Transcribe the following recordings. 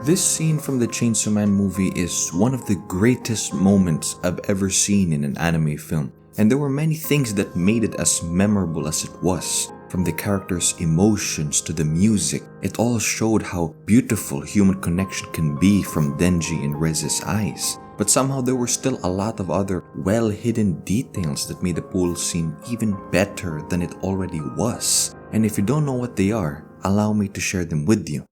This scene from the Chainsaw Man movie is one of the greatest moments I've ever seen in an anime film, and there were many things that made it as memorable as it was. From the characters' emotions to the music, it all showed how beautiful human connection can be from Denji and Reze's eyes. But somehow there were still a lot of other well-hidden details that made the pool scene even better than it already was. And if you don't know what they are, allow me to share them with you.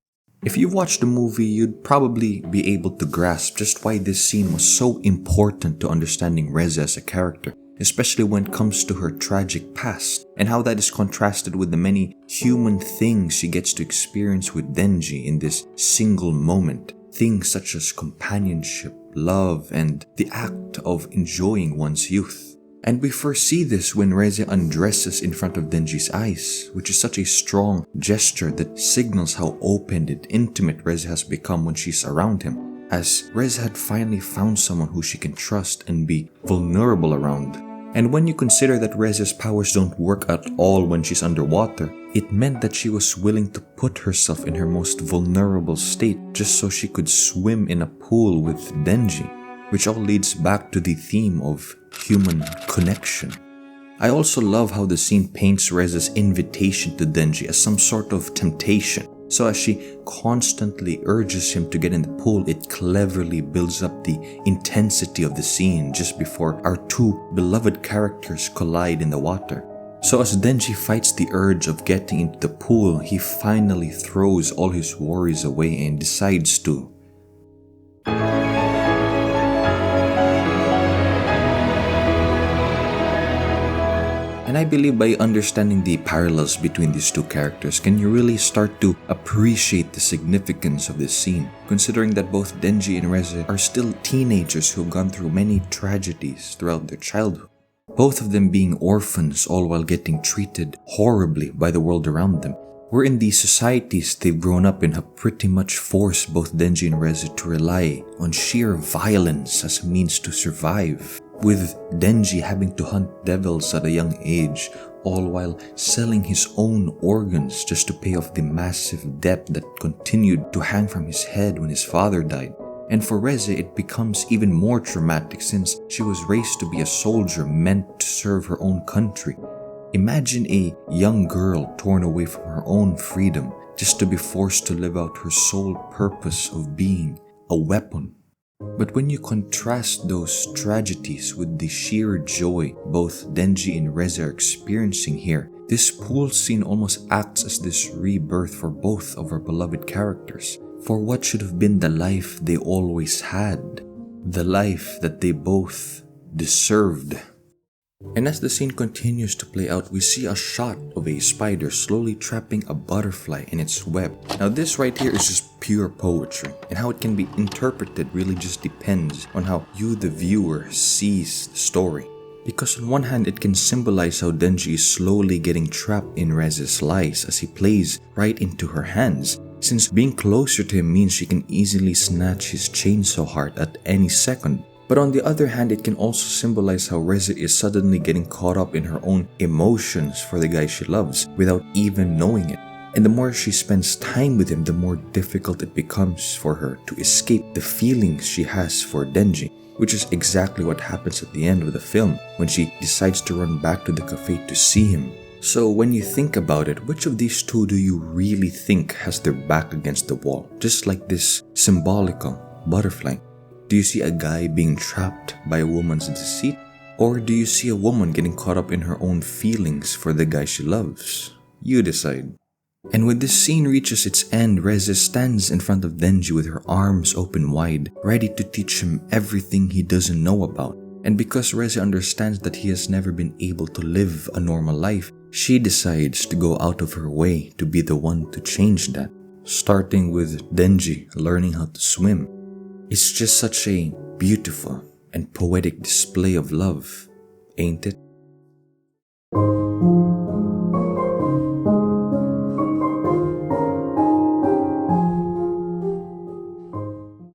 If you've watched the movie, you'd probably be able to grasp just why this scene was so important to understanding Reze as a character, especially when it comes to her tragic past, and how that is contrasted with the many human things she gets to experience with Denji in this single moment. Things such as companionship, love, and the act of enjoying one's youth. And we first see this when Reze undresses in front of Denji's eyes, which is such a strong gesture that signals how open and intimate Reze has become when she's around him, as Reze had finally found someone who she can trust and be vulnerable around. And when you consider that Reze's powers don't work at all when she's underwater, it meant that she was willing to put herself in her most vulnerable state just so she could swim in a pool with Denji, which all leads back to the theme of human connection. I also love how the scene paints Reze's invitation to Denji as some sort of temptation. So as she constantly urges him to get in the pool, it cleverly builds up the intensity of the scene just before our two beloved characters collide in the water. So as Denji fights the urge of getting into the pool, he finally throws all his worries away and decides to. And I believe by understanding the parallels between these two characters, can you really start to appreciate the significance of this scene, considering that both Denji and Reze are still teenagers who have gone through many tragedies throughout their childhood. Both of them being orphans, all while getting treated horribly by the world around them. Where in these societies they've grown up in have pretty much forced both Denji and Reze to rely on sheer violence as a means to survive, with Denji having to hunt devils at a young age, all while selling his own organs just to pay off the massive debt that continued to hang from his head when his father died. And for Reze, it becomes even more traumatic since she was raised to be a soldier meant to serve her own country. Imagine a young girl torn away from her own freedom just to be forced to live out her sole purpose of being a weapon. But when you contrast those tragedies with the sheer joy both Denji and Reze are experiencing here, this pool scene almost acts as this rebirth for both of our beloved characters, for what should have been the life they always had, the life that they both deserved. And as the scene continues to play out, we see a shot of a spider slowly trapping a butterfly in its web. Now this right here is just pure poetry, and how it can be interpreted really just depends on how you, the viewer, sees the story. Because on one hand, it can symbolize how Denji is slowly getting trapped in Reze's lies as he plays right into her hands, since being closer to him means she can easily snatch his chainsaw heart at any second. But on the other hand, it can also symbolize how Reze is suddenly getting caught up in her own emotions for the guy she loves without even knowing it. And the more she spends time with him, the more difficult it becomes for her to escape the feelings she has for Denji, which is exactly what happens at the end of the film when she decides to run back to the cafe to see him. So when you think about it, which of these two do you really think has their back against the wall? Just like this symbolical butterfly. Do you see a guy being trapped by a woman's deceit? Or do you see a woman getting caught up in her own feelings for the guy she loves? You decide. And when this scene reaches its end, Reze stands in front of Denji with her arms open wide, ready to teach him everything he doesn't know about. And because Reze understands that he has never been able to live a normal life, she decides to go out of her way to be the one to change that. Starting with Denji learning how to swim. It's just such a beautiful and poetic display of love, ain't it?